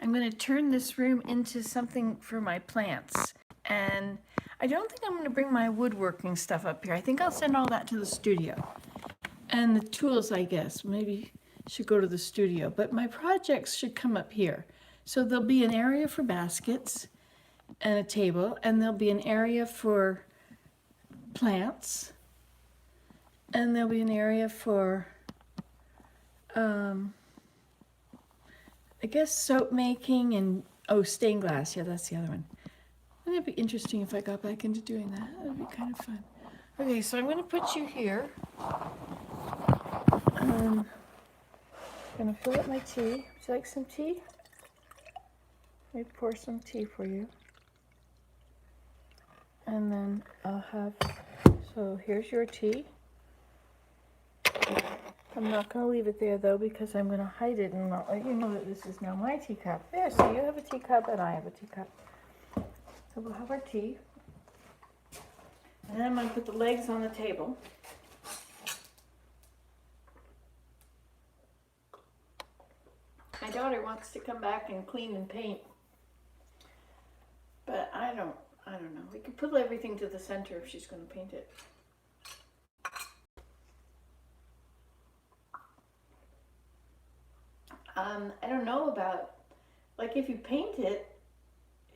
I'm going to turn this room into something for my plants. And I don't think I'm going to bring my woodworking stuff up here. I think I'll send all that to the studio. And the tools, I guess, maybe should go to the studio. But my projects should come up here. So there'll be an area for baskets and a table, and there'll be an area for plants, and there'll be an area for, I guess, soap making and, oh, stained glass. Yeah, that's the other one. Wouldn't it be interesting if I got back into doing that? That would be kind of fun. Okay, so I'm going to put you here. I'm going to fill up my tea. Would you like some tea? Let me pour some tea for you. And then I'll have, so here's your tea. I'm not going to leave it there though, because I'm going to hide it and not let you know that this is now my teacup. There, so you have a teacup and I have a teacup. So we'll have our tea. And then I'm going to put the legs on the table. My daughter wants to come back and clean and paint. But I don't know. We could put everything to the center if she's going to paint it. I don't know about, like, if you paint it,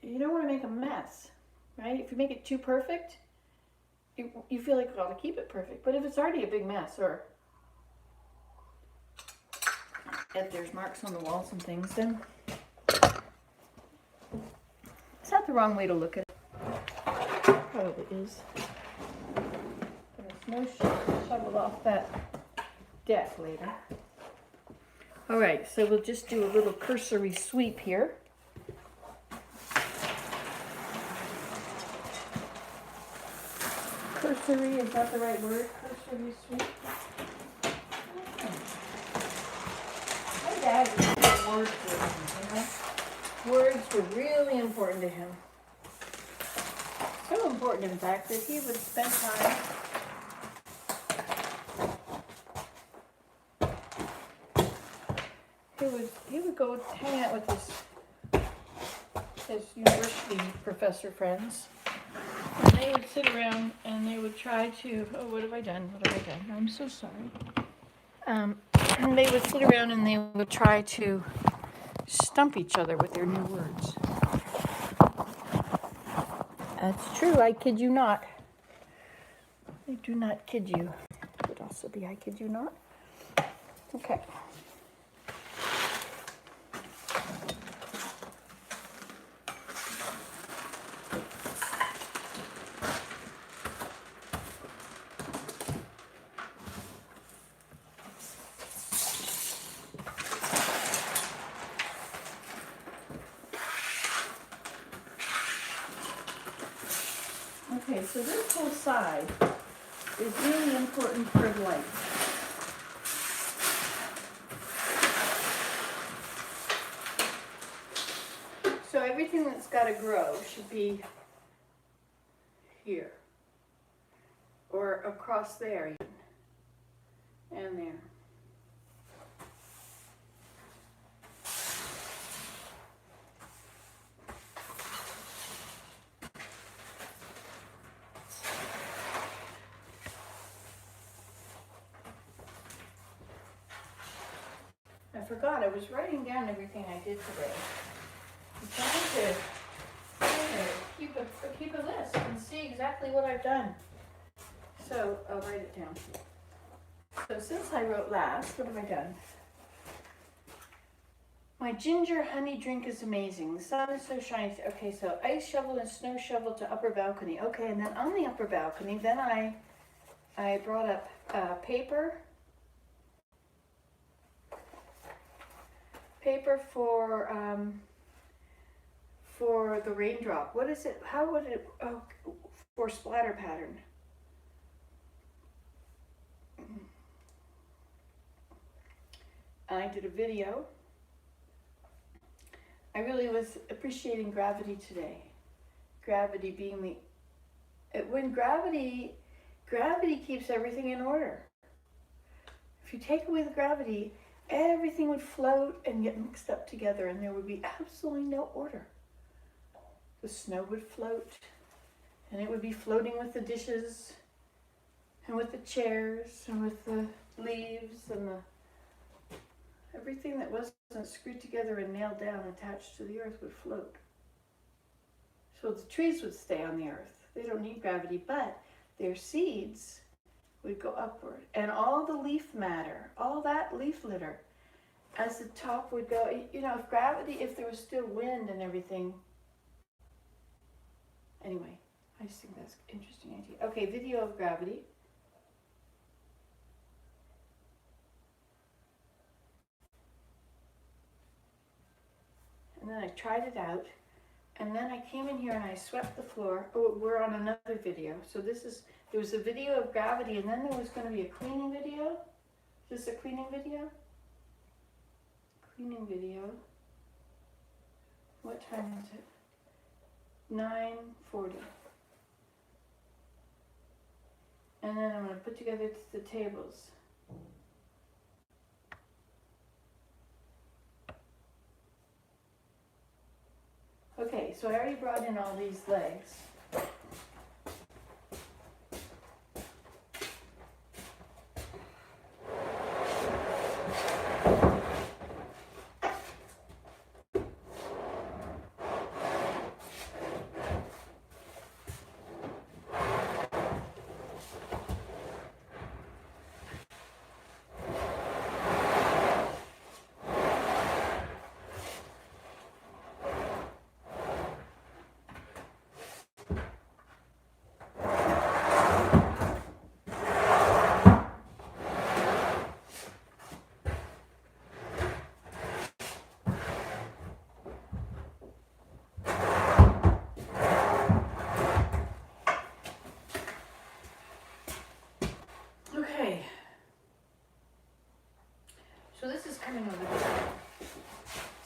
you don't want to make a mess, right? If you make it too perfect, you feel like you ought to keep it perfect. But if it's already a big mess, or if there's marks on the walls and things, then it's not the wrong way to look at it. Probably is. There's no shovel off that deck later. All right, so we'll just do a little cursory sweep here. Cursory, is that the right word? Cursory sweep? My dad was a word person, you know? Words were really important to him. So important, in fact, that he would spend time he would go hang out with his university professor friends, and they would sit around and they would try to, oh, what have I done? What have I done? I'm so sorry. And they would sit around and they would try to stump each other with their new words. That's true, I kid you not. I do not kid you. It would also be I kid you not. Okay. Okay, so this whole side is really important for light. So everything that's got to grow should be here, or across there even, and there. I forgot, I was writing down everything I did today. I'm trying to keep a list and see exactly what I've done. So I'll write it down. So since I wrote last, what have I done? My ginger honey drink is amazing. The sun is so shiny. Okay, so ice shovel and snow shovel to upper balcony. Okay, and then on the upper balcony, then I brought up paper for the raindrop. What is it? How would it? Oh, for splatter pattern. I did a video. I really was appreciating gravity today. Gravity being when gravity keeps everything in order. If you take away the gravity, everything would float and get mixed up together, and there would be absolutely no order. The snow would float, and it would be floating with the dishes, and with the chairs, and with the leaves, and everything that wasn't screwed together and nailed down, attached to the earth, would float. So the trees would stay on the earth. They don't need gravity, but their seeds would go upward. And all the leaf matter, all that leaf litter, as the top would go, if gravity, if there was still wind and everything. Anyway, I just think that's an interesting idea. Okay, video of gravity. And then I tried it out, and then I came in here and I swept the floor. Oh, we're on another video. So there was a video of gravity, and then there was going to be a cleaning video. Is this a cleaning video? Cleaning video. What time is it? 9:40. And then I'm going to put together the tables. Okay, so I already brought in all these legs. Okay, so this is coming over here. It's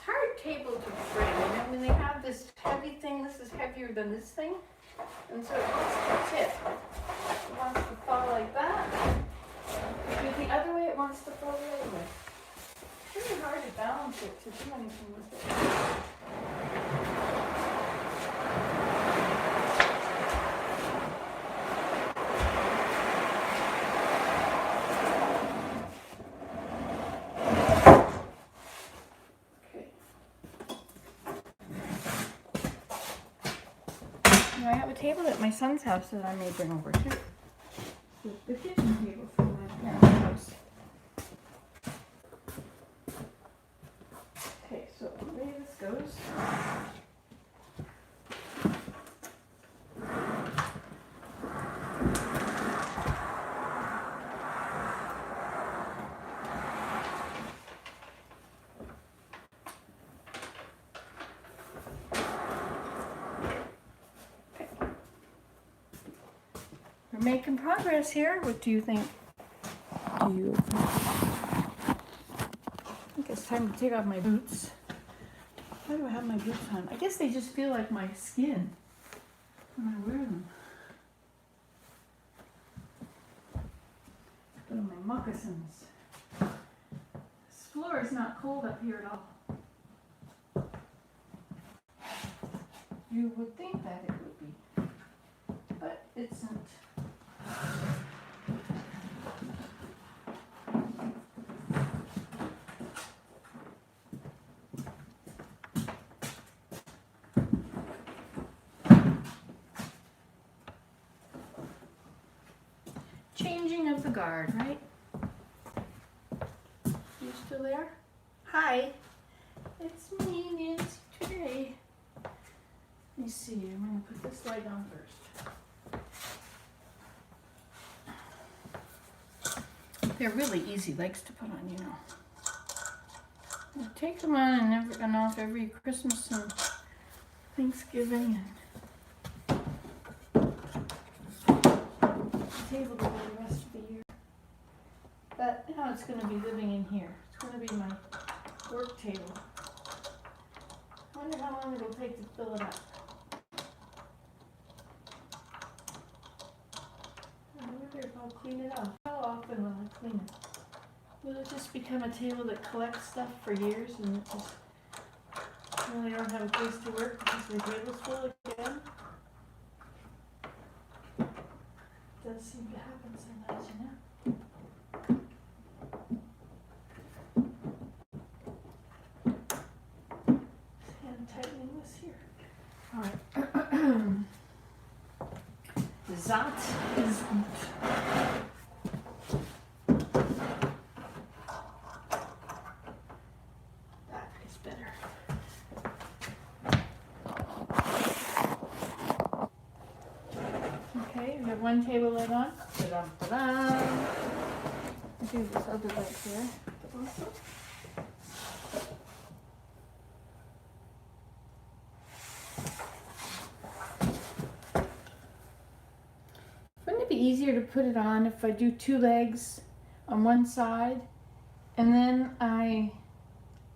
a hard table to bring. When they have this heavy thing, this is heavier than this thing, and so it wants to tip. It wants to fall like that. If the other way, it wants to fall the other way. It's really hard to balance it, to do anything with it. I have a table at my son's house that I may bring over too. The kitchen table from my parents' house. Okay, so the way this goes. We're making progress here. What do you think? I think it's time to take off my boots. Why do I have my boots on? I guess they just feel like my skin when I wear them. Put on my moccasins. This floor is not cold up here at all. You would think that it would be, but it isn't. Changing of the guard, right? You still there? Hi, it's me, Nancy, today. Let me see, I'm going to put this light on first. They're really easy legs to put on, you know. I take them on and off every Christmas and Thanksgiving and table to go the rest of the year. But now it's going to be living in here. It's going to be my work table. I wonder how long it'll take to fill it up. I wonder if I'll clean it off. How often will I clean it? Will it just become a table that collects stuff for years and it just really don't have a place to work because my table's full again? Does seem to happen sometimes, you know? And tightening this here. All right. That is that is better. Okay, we have one table leg on. Ta-dum, ta-dum. I'll do this other leg here. Also. Wouldn't it be easier to put it on if I do two legs on one side and then I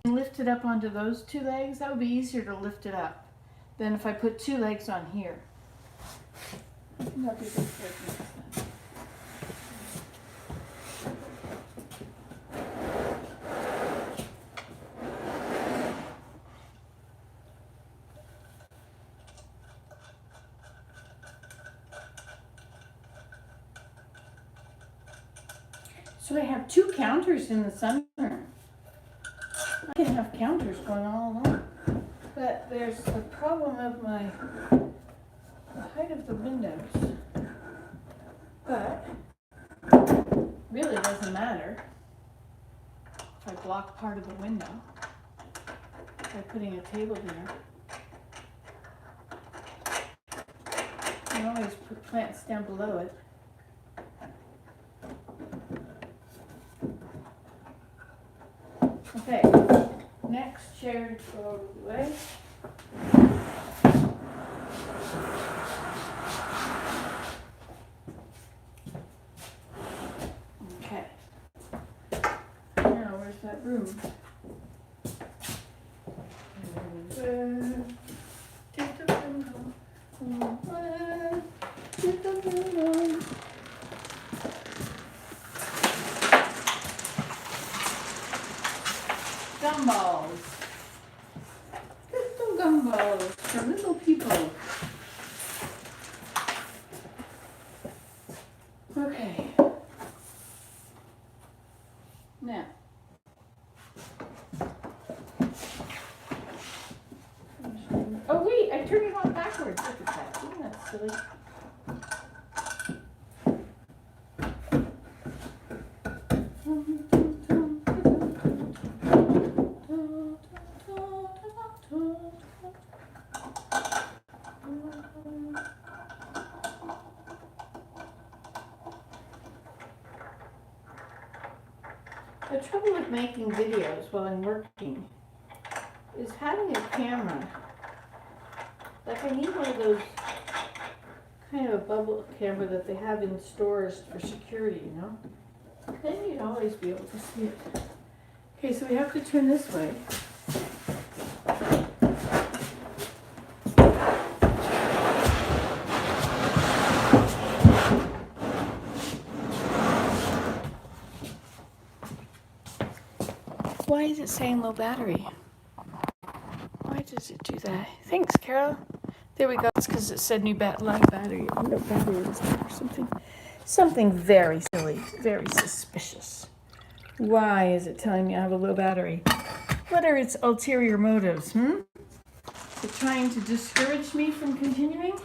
lift it up onto those two legs? That would be easier to lift it up than if I put two legs on here. I think that'd be good for it next time. So I have two counters in the center. I can have counters going all along. But there's a problem of the height of the windows. But really doesn't matter if I block part of the window by putting a table there. You can always put plants down below it. Okay, next chair to go over the way. Okay. Now, where's that room? Gumballs. Little gumballs for little people. Okay. Now. Oh wait, I turned it on backwards. Look at that. Isn't that silly? The trouble with making videos while I'm working is having a camera. Like I need one of those kind of a bubble camera that they have in stores for security, you know? Then you'd always be able to see it. Okay, so we have to turn this way. Why is it saying low battery? Why does it do that? Thanks, Carol. There we go. It's because it said low battery. No battery was there or something. Something very silly, very suspicious. Why is it telling me I have a low battery? What are its ulterior motives, Is it trying to discourage me from continuing?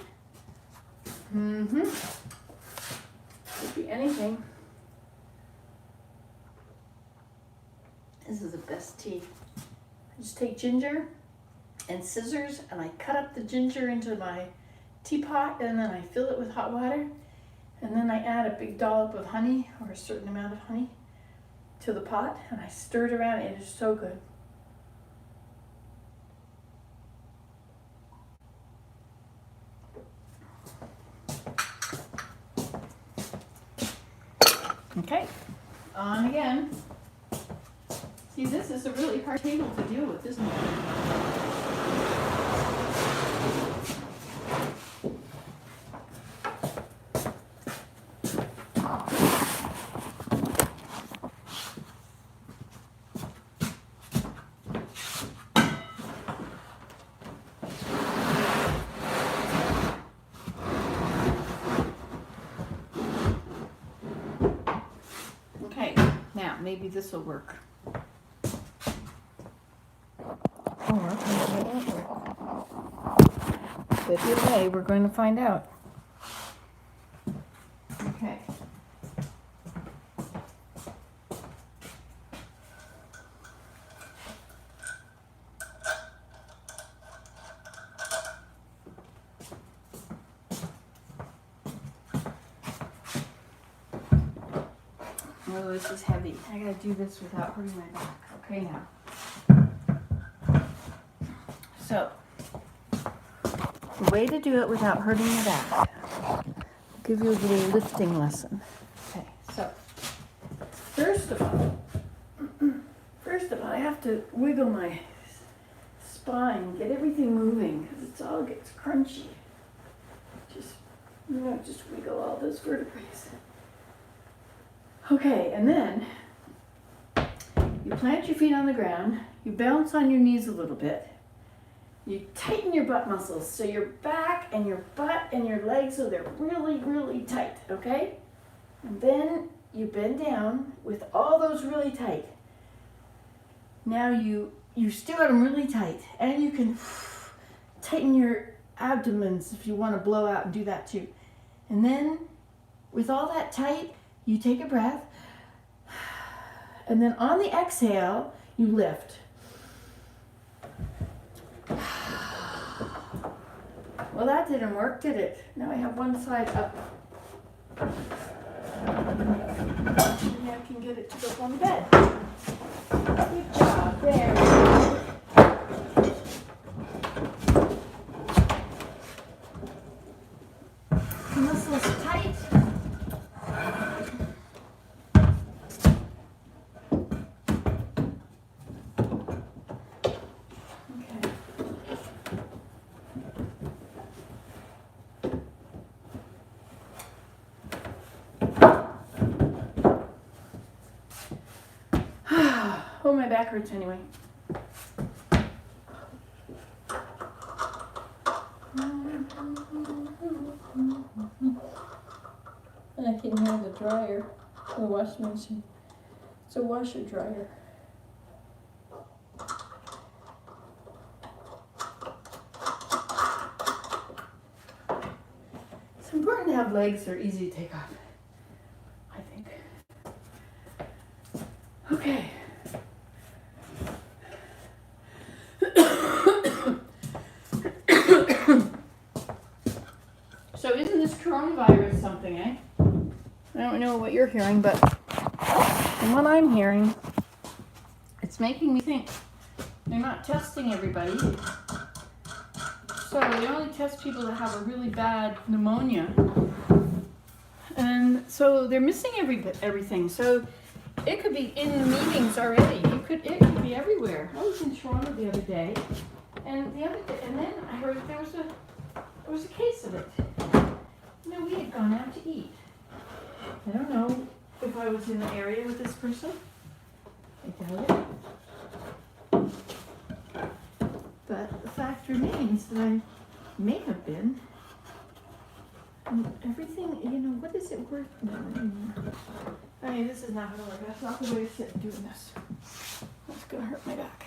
Could be anything. This is the best tea. I just take ginger and scissors and I cut up the ginger into my teapot and then I fill it with hot water and then I add a big dollop of honey or a certain amount of honey to the pot and I stir it around. It is so good. Okay, on again. See, this is a really hard table to deal with, isn't it? maybe this will work. Or maybe it won't work. But either way, we're going to find out. Okay. Oh, this is heavy. I gotta do this without hurting my back. Okay, now. So, the way to do it without hurting your back. I'll give you a little lifting lesson. Okay, so, first of all, I have to wiggle my spine, get everything moving, because it all gets crunchy. Just wiggle all those vertebrae. Okay, and then you plant your feet on the ground, you bounce on your knees a little bit, you tighten your butt muscles, so your back and your butt and your legs, so they're really, really tight, okay? And then you bend down with all those really tight. Now you still got them really tight, and you can tighten your abdomens if you want to blow out and do that too. And then with all that tight, you take a breath, and then on the exhale, you lift. Well, that didn't work, did it? Now I have one side up. Maybe I can get it to go on the bed. Good job, there. Muscles tight. Oh, my back hurts anyway. And I can hear the dryer, the washing machine. It's a washer dryer. It's important to have legs that are easy to take off, I think. Okay. So isn't this coronavirus something, eh? I don't know what you're hearing, but from what I'm hearing, it's making me think they're not testing everybody. So they only test people that have a really bad pneumonia. And so they're missing everything. So it could be in the meetings already. It could be everywhere. I was in Toronto the other day, and then I heard there was a case of it. We had gone out to eat. I don't know if I was in the area with this person. I doubt it. But the fact remains that I may have been. And everything, what is it worth now anymore? I mean, this is not going to work. That's not the way to sit doing this. That's going to hurt my back.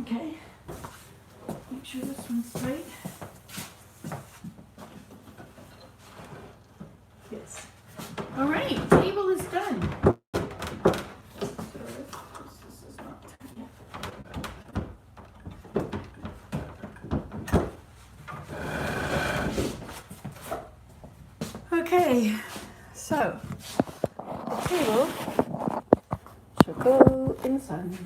Okay, make sure this one's tight. Yes. All right, table is done. This is not tight yet. Okay, so the table should go in the sun.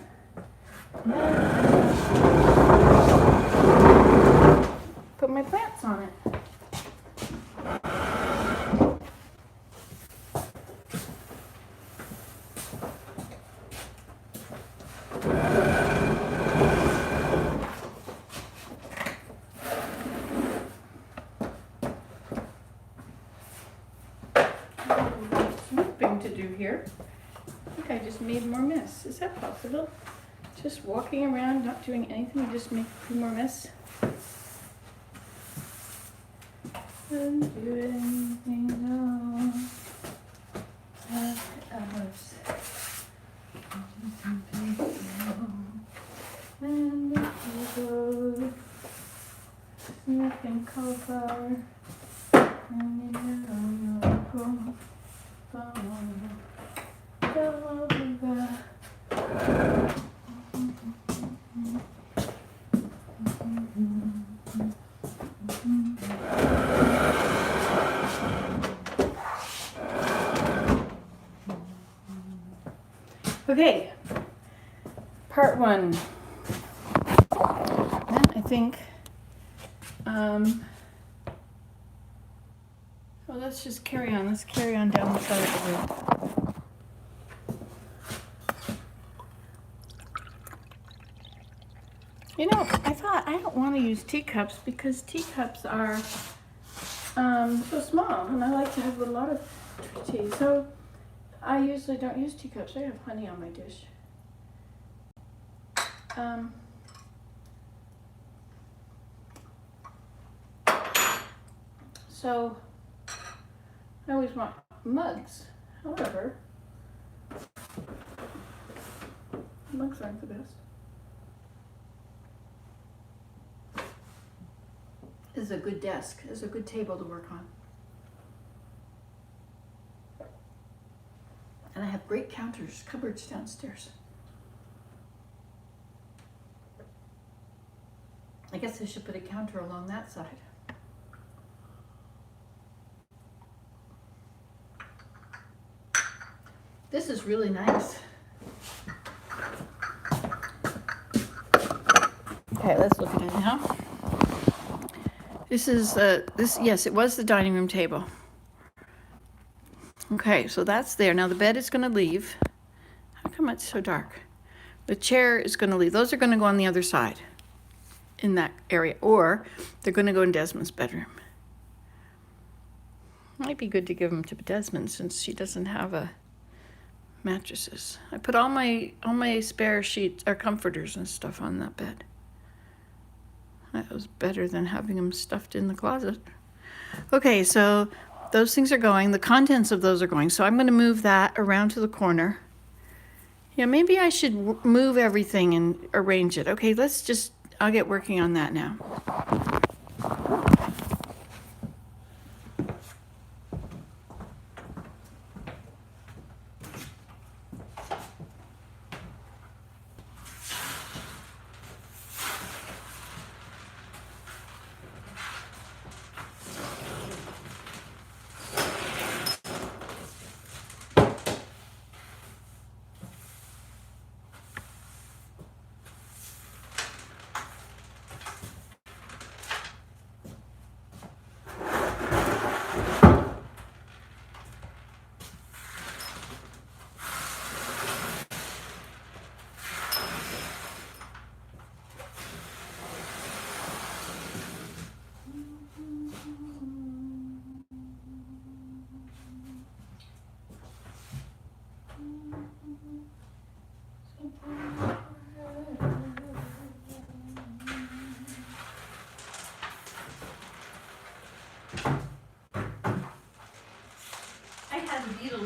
Put my plants on it. that possible? Just walking around, not doing anything, just make a few more mess. Don't do anything, no. Else. And the people, nothing cauliflower. And you know, okay, part one. Then I think, well, let's just carry on. Let's carry on down the side of the room. You know, I thought I don't want to use teacups because teacups are so small, and I like to have a lot of tea. So I usually don't use teacups. I have honey on my dish. So I always want mugs. However, mugs aren't the best. This is a good desk. This is a good table to work on. And I have great counters, cupboards downstairs. I guess I should put a counter along that side. This is really nice. Okay, let's look at it now. This is yes, it was the dining room table. Okay, so that's there. Now the bed is going to leave. How come it's so dark? The chair is going to leave. Those are going to go on the other side in that area, or they're going to go in Desmond's bedroom. Might be good to give them to Desmond since she doesn't have mattresses. I put all my spare sheets or comforters and stuff on that bed. That was better than having them stuffed in the closet. Okay, so those things are going. The contents of those are going. So I'm going to move that around to the corner. Yeah, maybe I should move everything and arrange it. Okay, I'll get working on that now.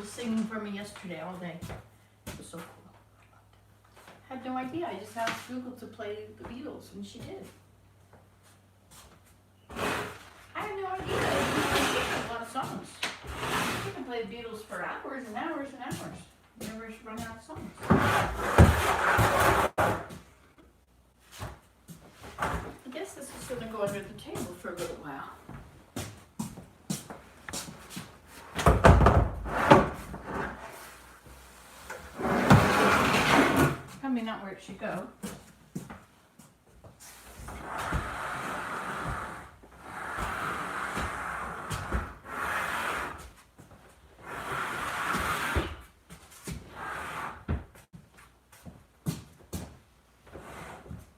Singing for me yesterday all day. It was so cool. Had no idea. I just asked Google to play the Beatles, and she did. I had no idea. She has a lot of songs. She can play the Beatles for hours and hours and hours. Never run out of songs. I guess this is going to go under the table for a little while. Probably not where it should go.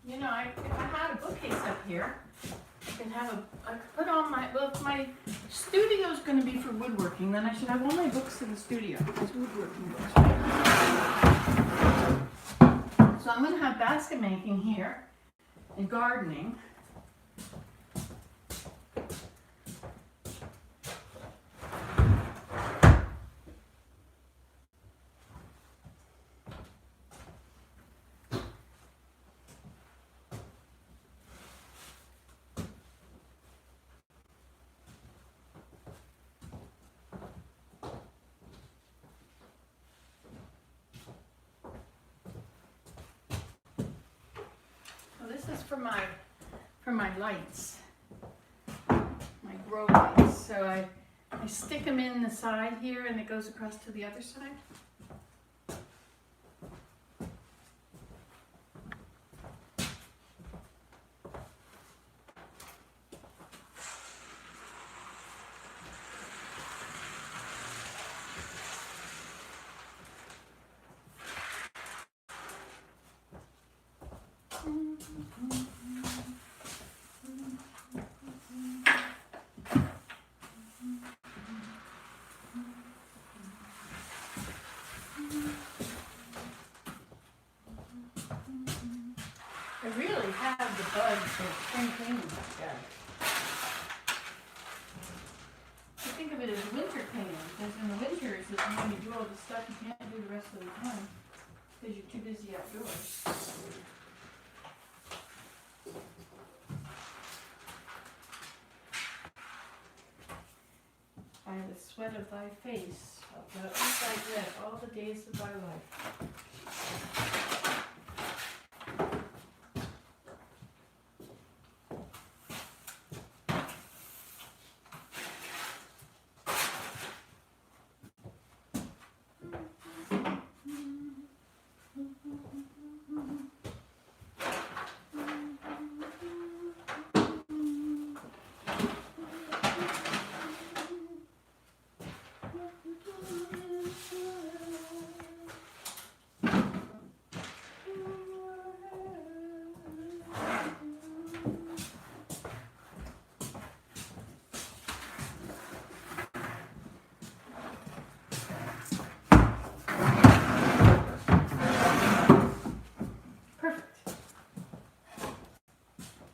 You know, if I had a bookcase up here, I could put all if my studio is going to be for woodworking, then I should have all my books in the studio. It's woodworking books, right? basket making here and gardening. This is for my lights, my grow lights. So I stick them in the side here and it goes across to the other side. I really have the bugs of spring cleaning together. I think of it as winter cleaning, because in the winters is when you do all the stuff you can't do the rest of the time because you're too busy outdoors. By the sweat of thy face, I'll go inside red all the days of thy life.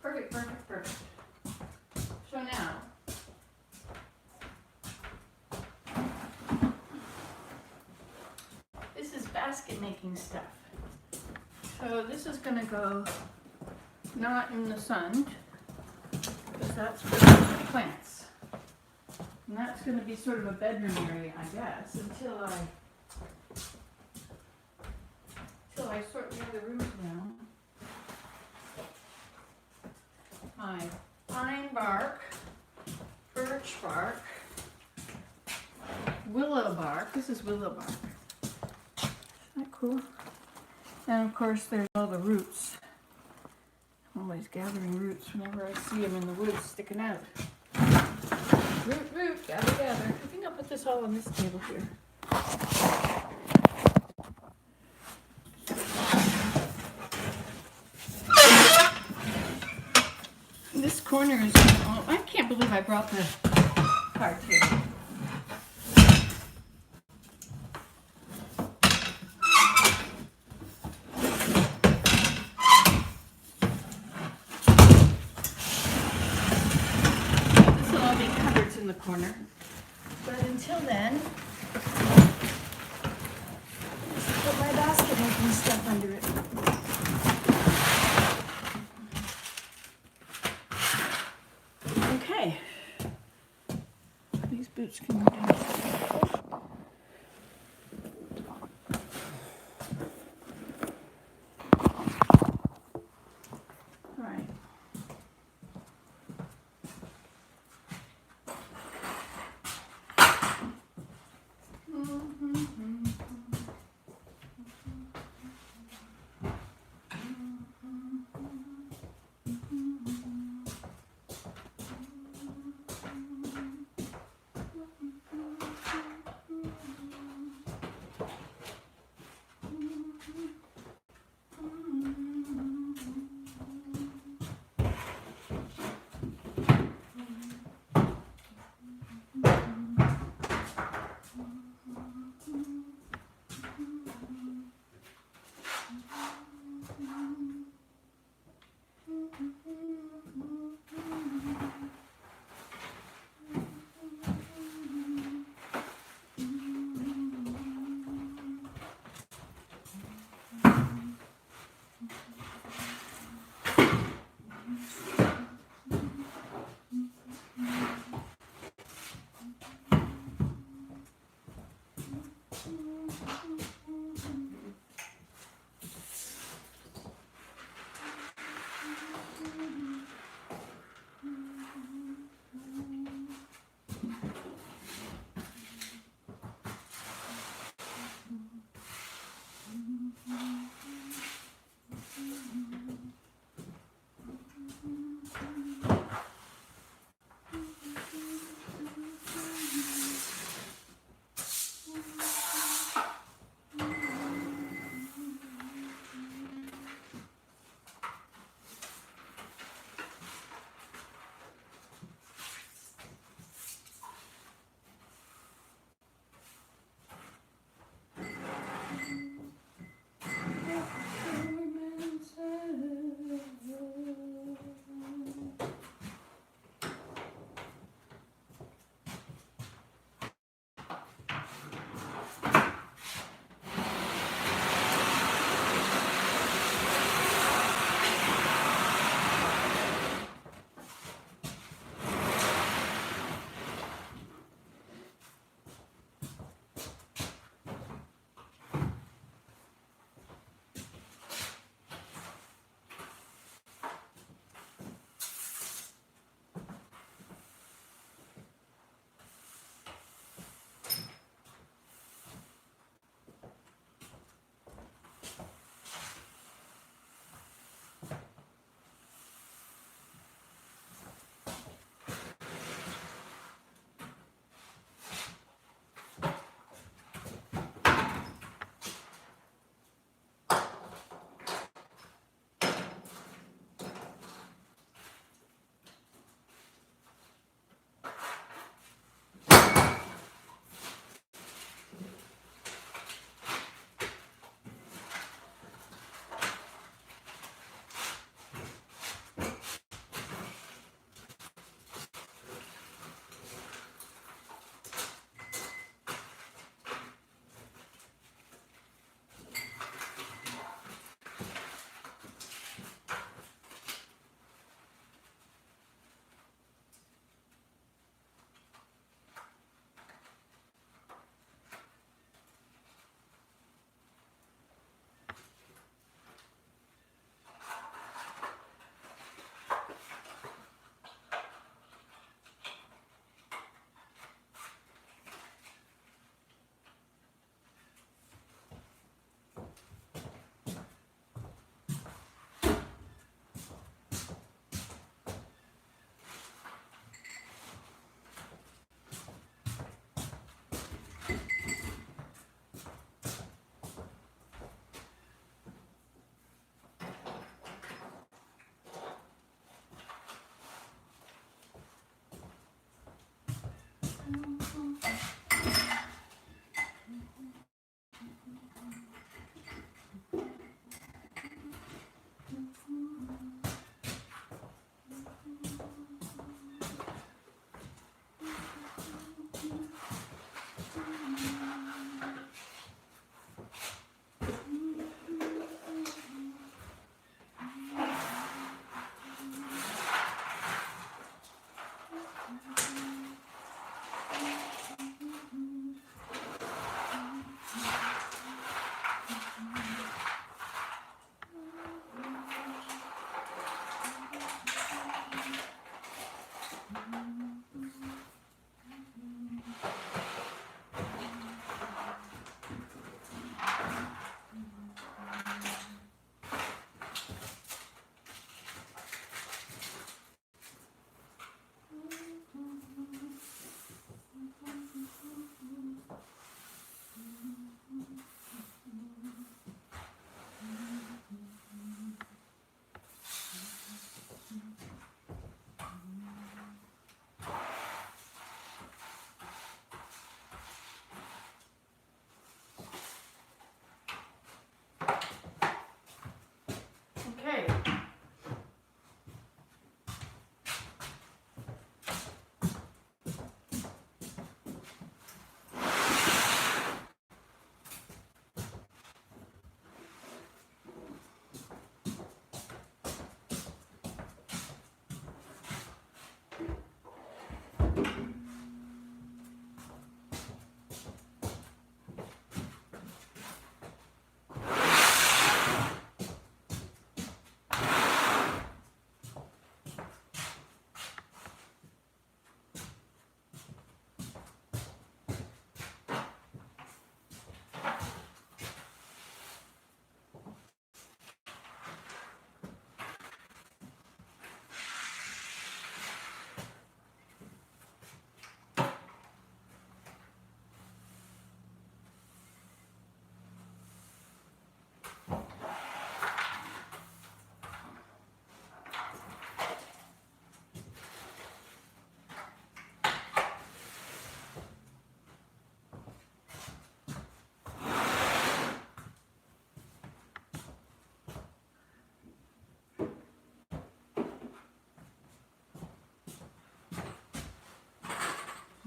Perfect. So now, this is basket making stuff. So this is going to go not in the sun, because that's for the plants. And that's going to be sort of a bedroom area, I guess, until I sort the other rooms down. My pine bark, birch bark, willow bark. This is willow bark. Isn't that cool? And of course there's all the roots. I'm always gathering roots whenever I see them in the woods sticking out. Root, gather. I think I'll put this all on this table here. This corner is, oh, I can't believe I brought the card table. This will all be cupboards in the corner. But until then, I'll put my basket making stuff under it. Okay, these boots can go down. All right.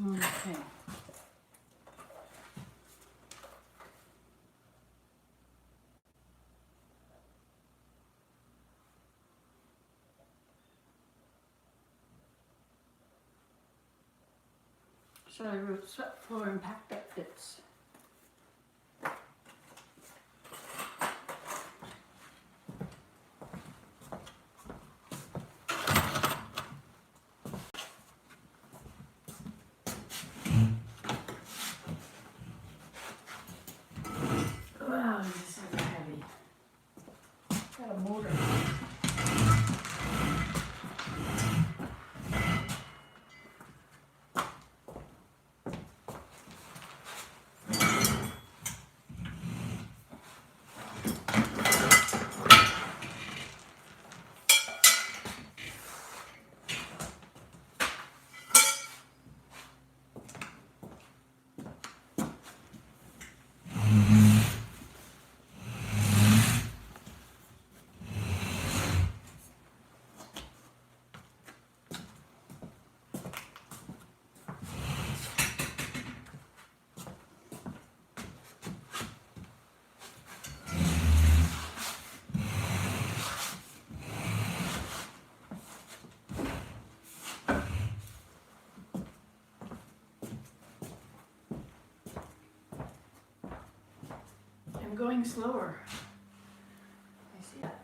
Okay. So I wrote swept floor and packed up bits. Wow, this is so heavy. Got a motor. I'm going slower. I see that.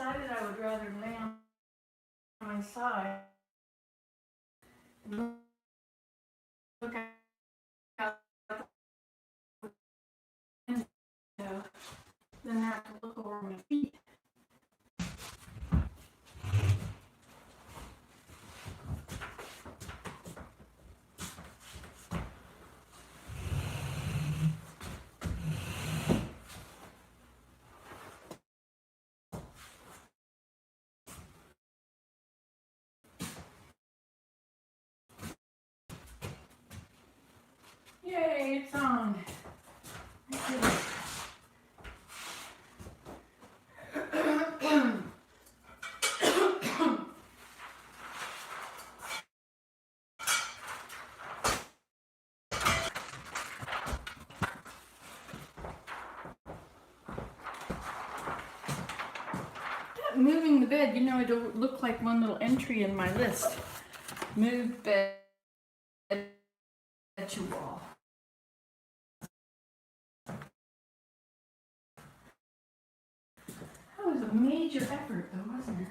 decided I would rather lay on my side and look out the window than have to look over my feet. Yay, it's on. I did it. Moving the bed, you know, it'll look like one little entry in my list. Move bed to wall. That was a major effort though, wasn't it?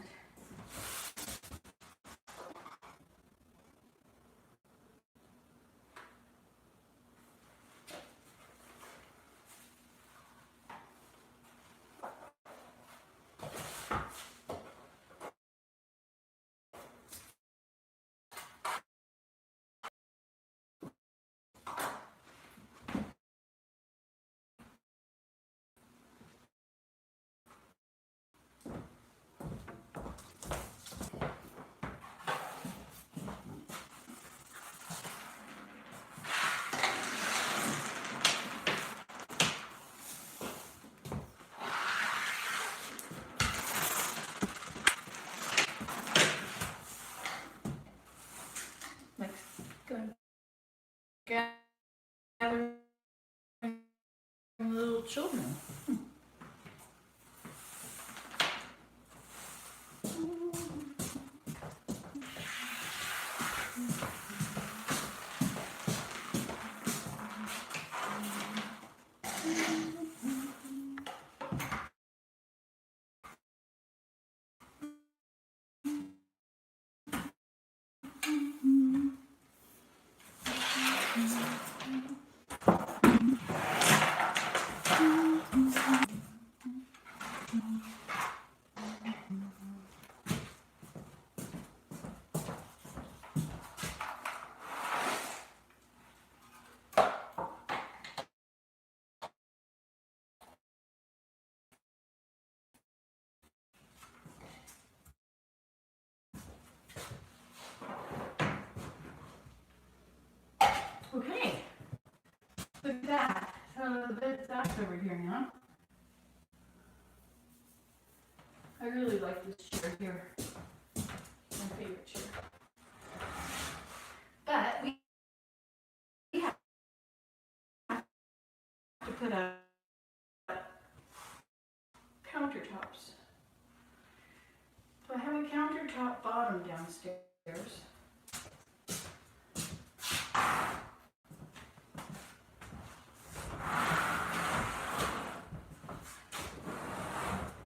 Like, gonna gather little children. Okay, look at that. So the bed's back over here now. I really like this chair here. My favorite chair. But we have to put up countertops. So I have a countertop bottom downstairs.